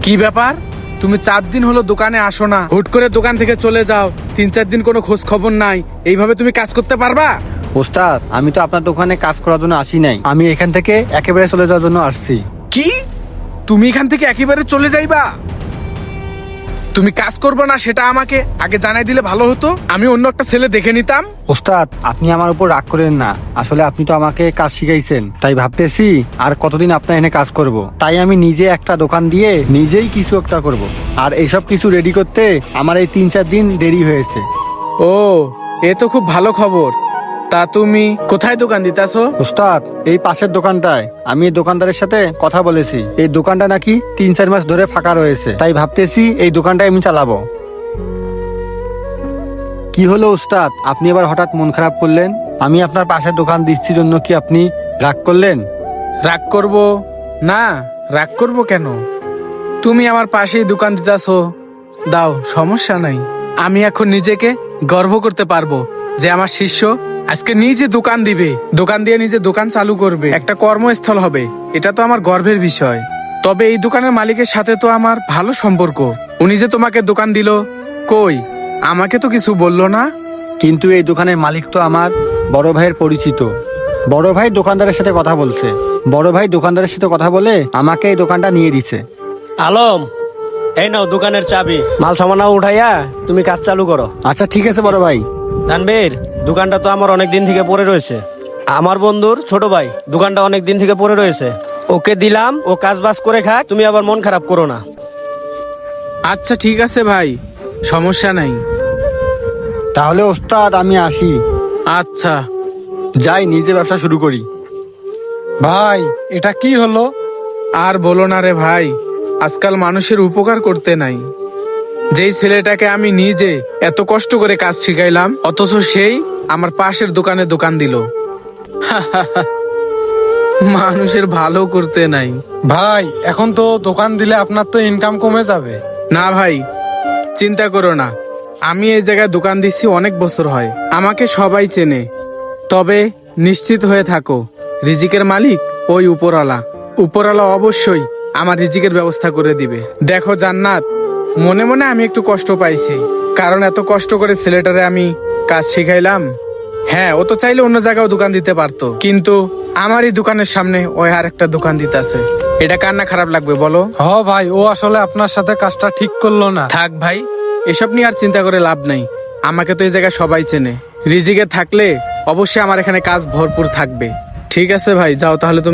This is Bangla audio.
কি ব্যাপার? তুমি 4 দিন হলো দোকানে আসো না, হুট করে দোকান থেকে চলে যাও, 3-4 দিন কোনো খোঁজ খবর নাই। এইভাবে তুমি কাজ করতে পারবা? ওস্তাদ, আমি তো আপনার দোকানে কাজ করার জন্য আসি নাই, আমি এখান থেকে একেবারে চলে যাওয়ার জন্য আসছি। কি? তুমি এখান থেকে একেবারে চলে যাইবা? তুমি কাজ করবে না সেটা আমাকে আগে জানাই দিলে ভালো হতো, আমি অন্য একটা ছেলে দেখে নিতাম। ওস্তাদ, আপনি আমার উপর রাগ করেন না, আসলে আপনি তো আমাকে কাজ শিখাইছেন, তাই ভাবতেছি আর কতদিন আপনার এখানে কাজ করব। তাই আমি নিজে একটা দোকান দিয়ে নিজেই কিছু একটা করব। আর এইসব কিছু রেডি করতে আমার এই 3-4 দিন দেরি হয়েছে। ও, এ তো খুব ভালো খবর। তা তুমি কোথায় দোকান দিতাছো? ওস্তাদ, এই পাশের দোকানটায় আমি এই দোকানদারের সাথে কথা বলেছি, এই দোকানটা নাকি 3-4 মাস ধরে ফাঁকা রয়েছে, তাই ভাবতেছি এই দোকানটাই আমি চালাবো। কি হলো ওস্তাদ, আপনি এবার হঠাৎ মন খারাপ করলেন? আমি আপনার পাশের দোকান দিচ্ছি জন্য কি আপনি রাগ করলেন? রাগ করব না, রাগ করব কেন? তুমি আমার পাশেই দোকান দিতাছো, দাও, সমস্যা নাই। আমি এখন নিজেকে গর্ব করতে পারবো যে আমার শিষ্য আজকে নিজে দোকান দিবে, দোকান দিয়ে নিজে দোকান চালু করবে, একটা কর্মস্থল হবে। এটা তো আমার গর্বের বিষয়। তবে এই দোকানের মালিকের সাথে তো আমার ভালো সম্পর্ক। উনি যে তোমাকে দোকান দিল, কই, আমাকে তো কিছু বললো না। কিন্তু এই দোকানের মালিক তো আমার বড় ভাইয়ের পরিচিত। বড় ভাই দোকানদারের সাথে কথা বলছে, বড় ভাই দোকানদারের সাথে কথা বলে আমাকে এই দোকানটা নিয়ে দিছে। আলম, এই নাও দোকানের চাবি, মাল সামানা উঠাইয়া তুমি কাজ চালু করো। আচ্ছা ঠিক আছে বড় ভাই। তানবীর, দোকানটা তো আমার অনেক দিন থেকে পড়ে রয়েছে। আমার বন্ধুর ছোট ভাই দোকানটা অনেক দিন থেকে পড়ে রয়েছে, ওকে দিলাম, ও কাজ বাজ করে খাক, তুমি আবার মন খারাপ করো না। আচ্ছা ঠিক আছে ভাই, সমস্যা নাই। তাহলে ওস্তাদ আমি আসি, আচ্ছা। যাই নিজে ব্যবসা শুরু করি। ভাই, এটা কি হলো? আর বলো না রে ভাই, আজকাল মানুষের উপকার করতে নাই। যেই ছেলেটাকে আমি নিজে এত কষ্ট করে কাজ শিখাইলাম, অথচ সেই আমার পাশের দোকানে দোকান দিল। মানুষের ভালো করতে নাই। ভাই, এখন তো দোকান দিলে আপনার তো ইনকাম কমে যাবে। না ভাই, চিন্তা করো না, আমি এই জায়গায় দোকান দিচ্ছি অনেক বছর হয়, আমাকে সবাই চেনে। তবে নিশ্চিত হয়ে থাকো, রিজিকের মালিক ওই উপরওয়ালা। উপরওয়ালা অবশ্যই আমার রিজিকের ব্যবস্থা করে দিবে। দেখো জান্নাত, মনে মনে আমি একটু কষ্ট পাইছি, কারণ এত কষ্ট করে ছেলেটারে আমি কাজ শিখাইলাম। হ্যাঁ, ও তো চাইলে অন্য জায়গাও দোকান দিতে পারতো, কিন্তু আমারই দোকানের সামনে ওই আর একটা দোকান দিতেছে। এটা কার না খারাপ লাগবে বলো? হ ভাই, ও আসলে আপনার সাথে কাজটা ঠিক করলো না। থাক ভাই, এসব নিয়ে আর চিন্তা করে লাভ নাই। আমাকে তো এই জায়গায় সবাই চেনে, রিজিকে থাকলে অবশ্যই আমার এখানে কাজ ভরপুর থাকবে। ঠিক আছে ভাই, যাও তাহলে তুমি।